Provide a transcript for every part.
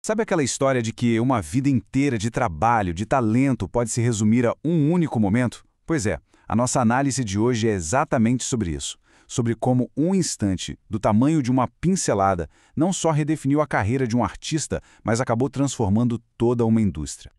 Sabe aquela história de que uma vida inteira de trabalho, de talento, pode se resumir a um único momento? Pois é, a nossa análise de hoje é exatamente sobre isso. Sobre como um instante, do tamanho de uma pincelada, não só redefiniu a carreira de um artista, mas acabou transformando toda uma indústria.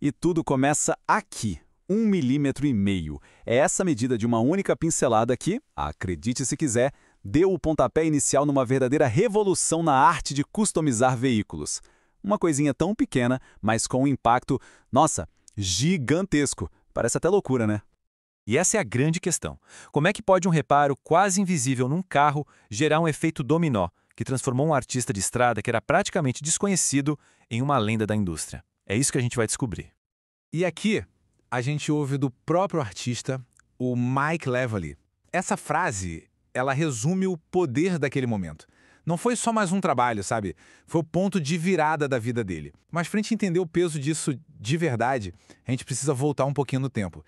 E tudo começa aqui, 1,5 mm. É essa medida de uma única pincelada que, acredite se quiser, deu o pontapé inicial numa verdadeira revolução na arte de customizar veículos. Uma coisinha tão pequena, mas com um impacto, nossa, gigantesco. Parece até loucura, né? E essa é a grande questão. Como é que pode um reparo quase invisível num carro gerar um efeito dominó, que transformou um artista de estrada que era praticamente desconhecido em uma lenda da indústria? É isso que a gente vai descobrir. E aqui, a gente ouve do próprio artista, o Mike Levely. Essa frase, ela resume o poder daquele momento. Não foi só mais um trabalho, sabe? Foi o ponto de virada da vida dele. Mas pra gente entender o peso disso de verdade, a gente precisa voltar um pouquinho no tempo.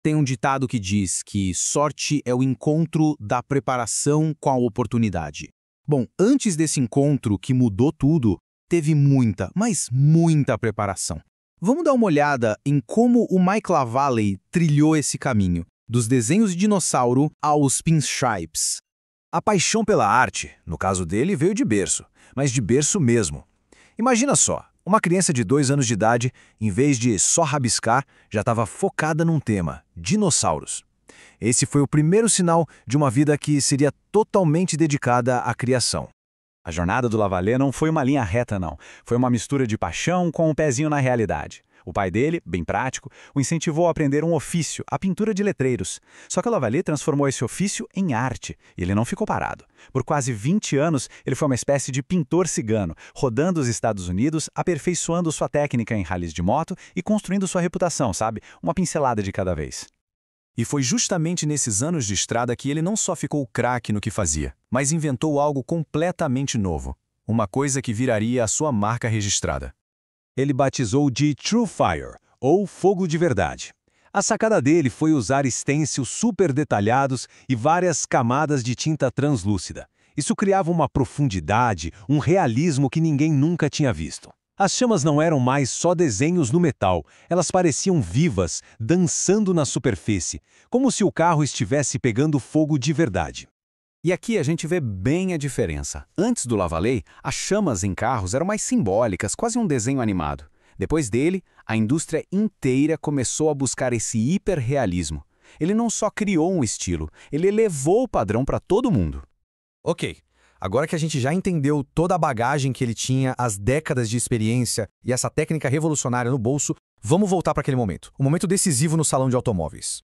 Tem um ditado que diz que sorte é o encontro da preparação com a oportunidade. Bom, antes desse encontro que mudou tudo, teve muita, mas muita preparação. Vamos dar uma olhada em como o Mike Levely trilhou esse caminho, dos desenhos de dinossauro aos pinstripes. A paixão pela arte, no caso dele, veio de berço, mas de berço mesmo. Imagina só, uma criança de 2 anos de idade, em vez de só rabiscar, já estava focada num tema, dinossauros. Esse foi o primeiro sinal de uma vida que seria totalmente dedicada à criação. A jornada do Levely não foi uma linha reta, não. Foi uma mistura de paixão com um pezinho na realidade. O pai dele, bem prático, o incentivou a aprender um ofício, a pintura de letreiros. Só que o Levely transformou esse ofício em arte, e ele não ficou parado. Por quase 20 anos, ele foi uma espécie de pintor cigano, rodando os Estados Unidos, aperfeiçoando sua técnica em rallies de moto e construindo sua reputação, sabe? Uma pincelada de cada vez. E foi justamente nesses anos de estrada que ele não só ficou craque no que fazia, mas inventou algo completamente novo. Uma coisa que viraria a sua marca registrada. Ele batizou de True Fire, ou fogo de verdade. A sacada dele foi usar stencils super detalhados e várias camadas de tinta translúcida. Isso criava uma profundidade, um realismo que ninguém nunca tinha visto. As chamas não eram mais só desenhos no metal, elas pareciam vivas, dançando na superfície, como se o carro estivesse pegando fogo de verdade. E aqui a gente vê bem a diferença. Antes do Levely, as chamas em carros eram mais simbólicas, quase um desenho animado. Depois dele, a indústria inteira começou a buscar esse hiperrealismo. Ele não só criou um estilo, ele elevou o padrão para todo mundo. Ok, agora que a gente já entendeu toda a bagagem que ele tinha, as décadas de experiência e essa técnica revolucionária no bolso, vamos voltar para aquele momento. Um momento decisivo no salão de automóveis.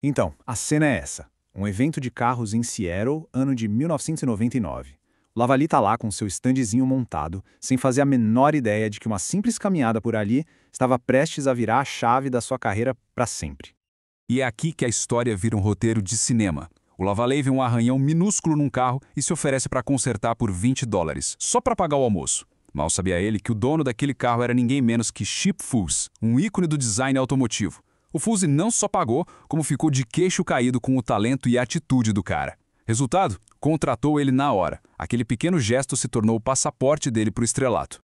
Então, a cena é essa. Um evento de carros em Seattle, ano de 1999. O Levely está lá com seu standzinho montado, sem fazer a menor ideia de que uma simples caminhada por ali estava prestes a virar a chave da sua carreira para sempre. E é aqui que a história vira um roteiro de cinema. O Levely vê um arranhão minúsculo num carro e se oferece para consertar por $20, só para pagar o almoço. Mal sabia ele que o dono daquele carro era ninguém menos que Chip Foose, um ícone do design automotivo. O Foose não só pagou, como ficou de queixo caído com o talento e a atitude do cara. Resultado? Contratou ele na hora. Aquele pequeno gesto se tornou o passaporte dele para o estrelato.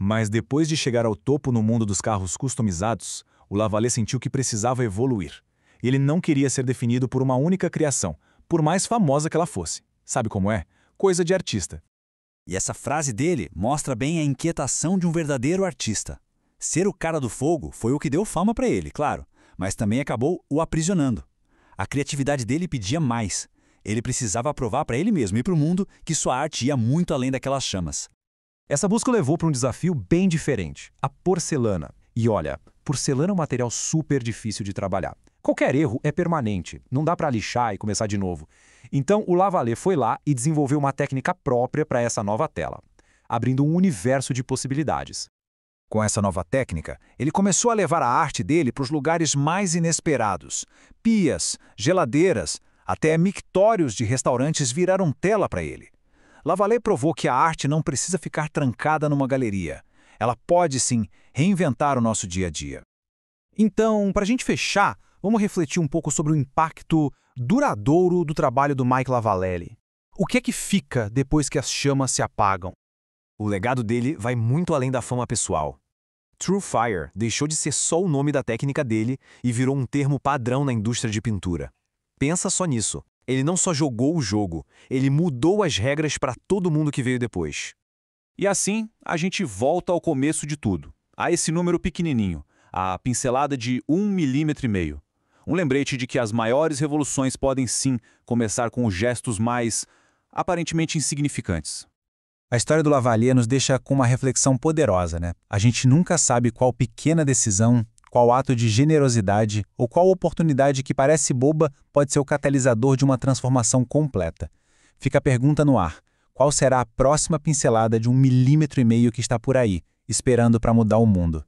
Mas depois de chegar ao topo no mundo dos carros customizados, o Levely sentiu que precisava evoluir. Ele não queria ser definido por uma única criação, por mais famosa que ela fosse. Sabe como é? Coisa de artista. E essa frase dele mostra bem a inquietação de um verdadeiro artista. Ser o cara do fogo foi o que deu fama para ele, claro, mas também acabou o aprisionando. A criatividade dele pedia mais. Ele precisava provar para ele mesmo e para o mundo que sua arte ia muito além daquelas chamas. Essa busca levou para um desafio bem diferente, a porcelana. E olha, porcelana é um material super difícil de trabalhar. Qualquer erro é permanente, não dá para lixar e começar de novo. Então o Levely foi lá e desenvolveu uma técnica própria para essa nova tela, abrindo um universo de possibilidades. Com essa nova técnica, ele começou a levar a arte dele para os lugares mais inesperados. Pias, geladeiras, até mictórios de restaurantes viraram tela para ele. Levely provou que a arte não precisa ficar trancada numa galeria. Ela pode, sim, reinventar o nosso dia a dia. Então, para a gente fechar, vamos refletir um pouco sobre o impacto duradouro do trabalho do Mike Levely. O que é que fica depois que as chamas se apagam? O legado dele vai muito além da fama pessoal. True Fire deixou de ser só o nome da técnica dele e virou um termo padrão na indústria de pintura. Pensa só nisso. Ele não só jogou o jogo, ele mudou as regras para todo mundo que veio depois. E assim, a gente volta ao começo de tudo, a esse número pequenininho, a pincelada de 1,5 milímetro. Um lembrete de que as maiores revoluções podem sim começar com os gestos mais, aparentemente insignificantes. A história do Lavalier nos deixa com uma reflexão poderosa, né? A gente nunca sabe qual pequena decisão, qual ato de generosidade ou qual oportunidade que parece boba pode ser o catalisador de uma transformação completa. Fica a pergunta no ar: qual será a próxima pincelada de 1,5 milímetro que está por aí, esperando para mudar o mundo?